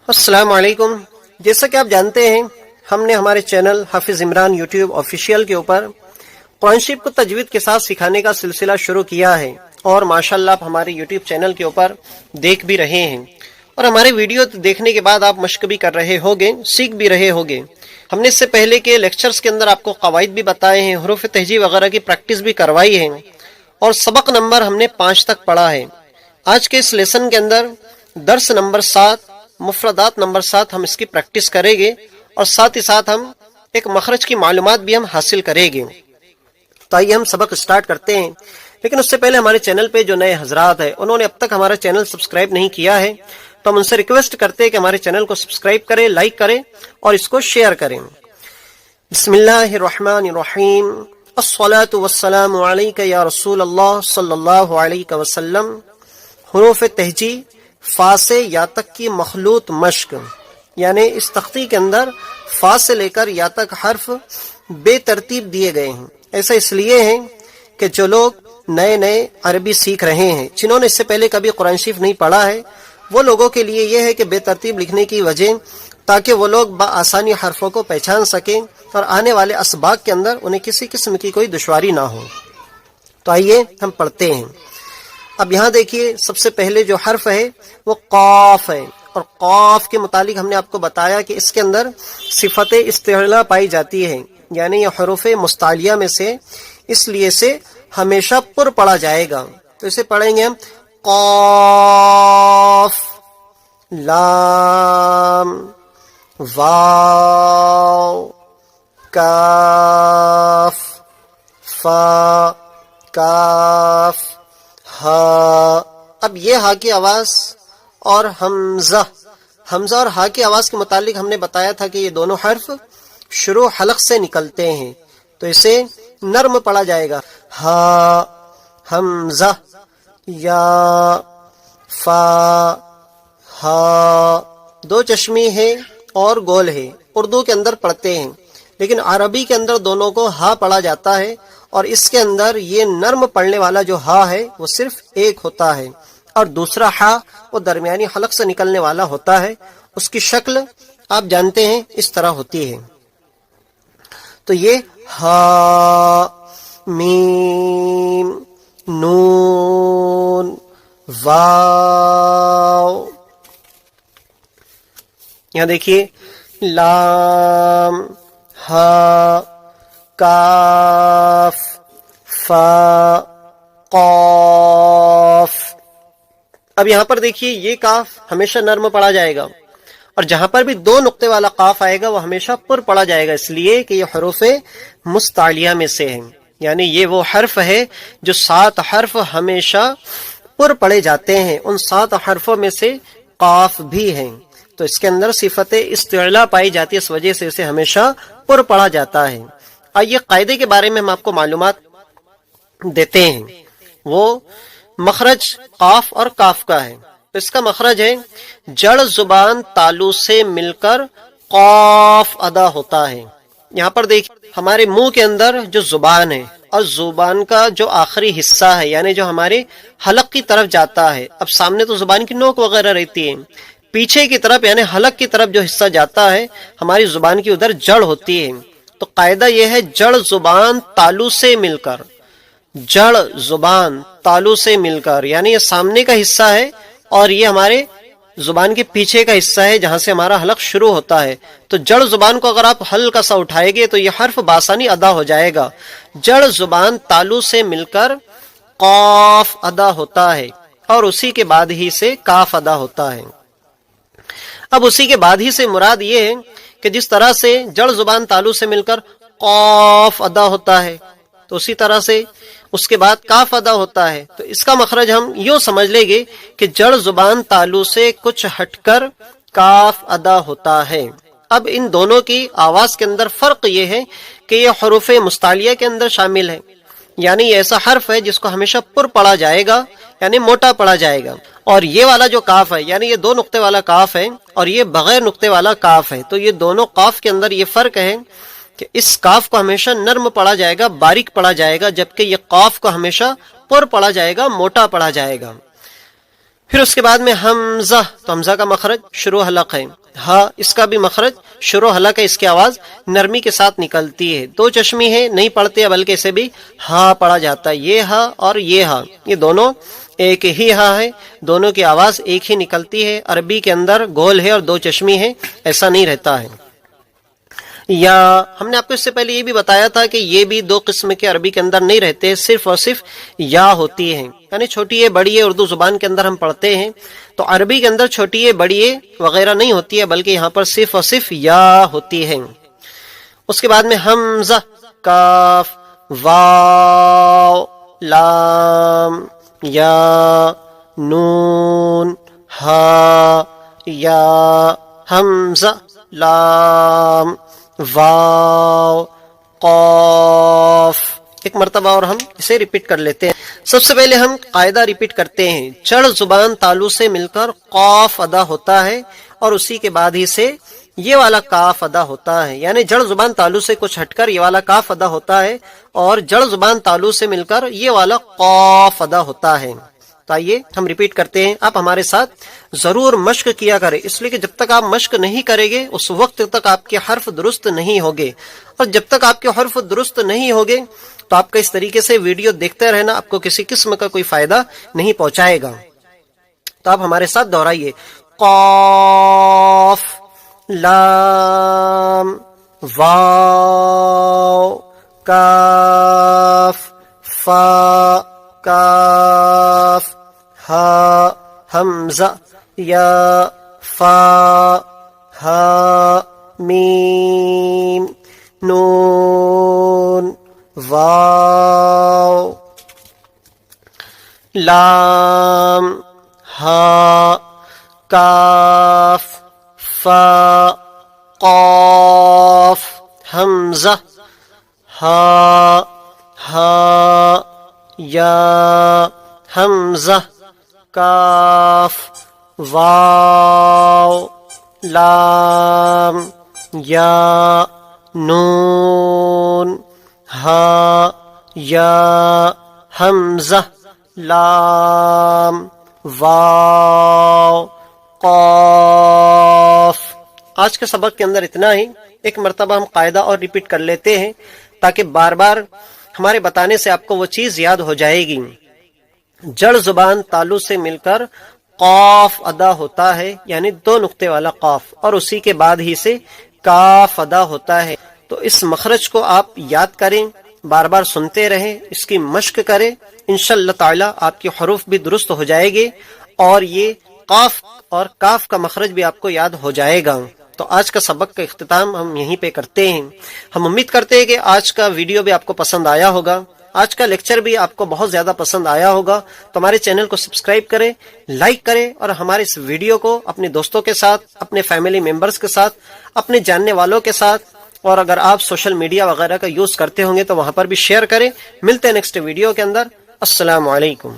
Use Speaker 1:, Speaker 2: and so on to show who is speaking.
Speaker 1: अस्सलाम वालेकुम। जैसा कि आप जानते हैं, हमने हमारे चैनल हाफिज इमरान यूट्यूब ऑफिशियल के ऊपर कुरान शरीफ को तजवीद के साथ सिखाने का सिलसिला शुरू किया है और माशाल्लाह आप हमारे यूट्यूब चैनल के ऊपर देख भी रहे हैं और हमारे वीडियो देखने के बाद आप मश्क भी कर रहे होंगे, सीख भी रहे होंगे। हमने इससे पहले के लेक्चर्स के अंदर आपको कवायद भी बताए हैं, हुरूफ तहजी वगैरह की प्रैक्टिस भी करवाई है और सबक नंबर हमने 5 तक पढ़ा है। आज के इस लेसन के अंदर दर्स नंबर 7 मुफरदात नंबर 7 हम इसकी प्रैक्टिस करेंगे और साथ ही साथ हम एक मखरज की मालूमात भी हम हासिल करेंगे। तो आइए हम सबक स्टार्ट करते हैं, लेकिन उससे पहले हमारे चैनल पे जो नए हजरात है उन्होंने अब तक हमारा चैनल सब्सक्राइब नहीं किया है, तो हम उनसे रिक्वेस्ट करते हैं कि हमारे चैनल को सब्सक्राइब करें, लाइक करें और इसको शेयर करें। बिस्मिल्लाहिर्रहमानिर्रहीम। अस्सलातु वस्सलामु अलैका या रसूल अल्लाह सल्लल्लाहु अलैहि वसल्लम। हुरूफ तहजी फा से या तक की मखलूत मश्क, यानी इस तख्ती के अंदर फा से लेकर या तक हर्फ बेतरतीब दिए गए हैं। ऐसा इसलिए है कि जो लोग नए नए अरबी सीख रहे हैं, जिन्होंने इससे पहले कभी कुरान शरीफ नहीं पढ़ा है, वो लोगों के लिए यह है कि बेतरतीब लिखने की वजह, ताकि वो लोग बआसानी हर्फों को पहचान सकें और आने वाले असबाक के अंदर उन्हें किसी किस्म की कोई दुश्वारी ना हो। तो आइए हम पढ़ते हैं। अब यहाँ देखिए, सबसे पहले जो हर्फ है वो काफ है और काफ के मुतालिक हमने आपको बताया कि इसके अंदर सिफत इस्तिला पाई जाती है, यानी ये हरूफ मुस्तालिया में से, इसलिए से हमेशा पुर पढ़ा जाएगा। तो इसे पढ़ेंगे हम काफ, लाम, वाव, काफ, फा, काफ, हा। अब ये हा की आवाज और हमजा और हा की आवाज के मुतालिक हमने बताया था कि ये दोनों हर्फ शुरू हलक से निकलते हैं, तो इसे नर्म पढ़ा जाएगा। हा, हमजा, या, फा, हा। दो चश्मी है और गोल है, उर्दू के अंदर पढ़ते हैं, लेकिन अरबी के अंदर दोनों को हा पढ़ा जाता है और इसके अंदर ये नर्म पढ़ने वाला जो हा है वो सिर्फ एक होता है और दूसरा हा वो दरमियानी हलक से निकलने वाला होता है। उसकी शक्ल आप जानते हैं इस तरह होती है। तो ये हा, मीम, नून, वाव। यहाँ देखिए, लाम, हा, काफ, फा, कौफ। अब यहाँ पर देखिए, ये काफ हमेशा नर्म पढ़ा जाएगा और जहां पर भी 2 नुक्ते वाला काफ आएगा वो हमेशा पुर पढ़ा जाएगा, इसलिए कि ये हरूफे मुस्तालिया में से है, यानी ये वो हर्फ है जो 7 हर्फ हमेशा पुर पढ़े जाते हैं। उन 7 हर्फों में से काफ भी है, तो इसके अंदर सिफत इस्तिला पाई जाती है, इस वजह से इसे हमेशा पुर पढ़ा जाता है। आइए कायदे के बारे में हम आपको मालूमात देते हैं। वो मखरज काफ और काफ का है। तो इसका मखरज है, जड़ जुबान तालु से मिलकर काफ अदा होता है। यहाँ पर देखिए, हमारे मुंह के अंदर जो जुबान है और जुबान का जो आखिरी हिस्सा है, यानी जो हमारे हलक की तरफ जाता है। अब सामने तो जुबान की नोक वगैरह रहती है, पीछे की तरफ यानी हलक की तरफ जो हिस्सा जाता है हमारी जुबान की, उधर जड़ होती है। तो कायदा यह है, जड़ जुबान तालु से मिलकर, जड़ जुबान तालु से मिलकर, यानी ये सामने का हिस्सा है और ये हमारे जुबान के पीछे का हिस्सा है जहां से हमारा हलक शुरू होता है। तो जड़ जुबान को अगर आप हल्का सा उठाएंगे तो ये हर्फ बासानी अदा हो जाएगा। जड़ जुबान तालु से मिलकर काफ अदा होता है और उसी के बाद ही से काफ अदा होता है। अब उसी के बाद ही से मुराद ये है कि जिस तरह से जड़ जुबान तालु से मिलकर काफ अदा होता है, तो उसी तरह से उसके बाद काफ अदा होता है। तो इसका मखरज हम यूं समझ लेंगे कि जड़ जुबान तालु से कुछ हटकर काफ अदा होता है। अब इन दोनों की आवाज के अंदर फर्क ये है कि ये हरूफ मुस्तालिया के अंदर शामिल है, यानी ये ऐसा हर्फ है जिसको हमेशा पुर पढ़ा जाएगा, यानी मोटा पढ़ा जाएगा। और ये वाला जो काफ है, यानी ये 2 नुक्ते वाला काफ है और ये बगैर नुक्ते वाला काफ है। तो ये दोनों काफ के अंदर ये फर्क है कि इस काफ को हमेशा नर्म पढ़ा जाएगा, बारीक पढ़ा जाएगा, जबकि ये काफ को हमेशा पुर पढ़ा जाएगा, मोटा पढ़ा जाएगा। फिर उसके बाद में हमजा, तो हमजा का मखरज शुरू हलक है ہا اس کا بھی مخرج شروع حلق ہے، اس کی آواز نرمی کے ساتھ نکلتی ہے. دو چشمی ہے، نہیں پڑھتے بلکہ اسے بھی ہا پڑھا جاتا ہے. یہ ہا اور یہ ہا یہ دونوں ایک ہی ہا ہے، دونوں کی آواز ایک ہی نکلتی ہے. عربی کے اندر گول ہے اور دو چشمی ہے، ایسا نہیں رہتا ہے. یا ہم نے آپ کو اس سے پہلے یہ بھی بتایا تھا کہ یہ بھی دو قسم کے عربی کے اندر نہیں رہتے، صرف اور صرف یا ہوتی ہے، یعنی چھوٹی ہے بڑی ہے. اردو زبان کے اندر ہم پڑھتے ہیں تو عربی کے اندر چھوٹی ہے بڑی ہے وغیرہ نہیں ہوتی ہے، بلکہ یہاں پر صرف اور صرف یا ہوتی ہے. اس کے بعد میں حمزہ، کاف، واو، لام، یا، نون، ہا، یا، حمزہ، لام، واو، قاف. ایک مرتبہ اور ہم اسے ریپیٹ کر لیتے ہیں. سب سے پہلے ہم قاعدہ ریپیٹ کرتے ہیں. جڑ زبان تالو سے مل کر قاف ادا ہوتا ہے اور اسی کے بعد ہی سے یہ والا کاف ادا ہوتا ہے، یعنی جڑ زبان تالو سے کچھ ہٹ کر یہ والا کاف ادا ہوتا ہے اور جڑ زبان تالو سے مل کر یہ والا قاف ادا ہوتا ہے. تو آئیے ہم ریپیٹ کرتے ہیں. آپ ہمارے ساتھ ضرور مشق کیا کریں، اس لیے کہ جب تک آپ مشق نہیں کریں گے اس وقت تک آپ کے حرف درست نہیں ہوگے، اور جب تک آپ کے حرف درست نہیں ہوگے تو آپ کا اس طریقے سے ویڈیو دیکھتے رہنا آپ کو کسی قسم کا کوئی فائدہ نہیں پہنچائے گا. تو آپ ہمارے ساتھ دہرائیے. قاف، لام، واو، کاف، فا، کاف، ہا، حمزہ، یا، فا، ہا، میم، نون، واو، لام، ہا، کاف، فا، قاف، حمزہ، ہا، ہا، یا، حمزہ، کاف، واو، لام، یا، نون، ہا، یا، حمزہ، لام، واو، قاف. آج کے سبق کے اندر اتنا ہی. ایک مرتبہ ہم قاعدہ اور ریپیٹ کر لیتے ہیں تاکہ بار بار ہمارے بتانے سے آپ کو وہ چیز یاد ہو جائے گی. جڑ زبان تالو سے مل کر قاف ادا ہوتا ہے، یعنی دو نقطے والا قاف، اور اسی کے بعد ہی سے کاف ادا ہوتا ہے. تو اس مخرج کو آپ یاد کریں، بار بار سنتے رہیں، اس کی مشق کریں، انشاءاللہ تعالی آپ کے حروف بھی درست ہو جائے گے اور یہ قاف اور کاف کا مخرج بھی آپ کو یاد ہو جائے گا. تو آج کا سبق کا اختتام ہم یہیں پہ کرتے ہیں. ہم امید کرتے ہیں کہ آج کا ویڈیو بھی آپ کو پسند آیا ہوگا، آج کا لیکچر بھی آپ کو بہت زیادہ پسند آیا ہوگا. تو ہمارے چینل کو سبسکرائب کریں، لائک کریں اور ہمارے اس ویڈیو کو اپنے دوستوں کے ساتھ، اپنے فیملی ممبرز کے ساتھ، اپنے جاننے والوں کے ساتھ، اور اگر آپ سوشل میڈیا وغیرہ کا یوز کرتے ہوں گے تو وہاں پر بھی شیئر کریں. ملتے ہیں نیکسٹ ویڈیو کے اندر. السلام علیکم.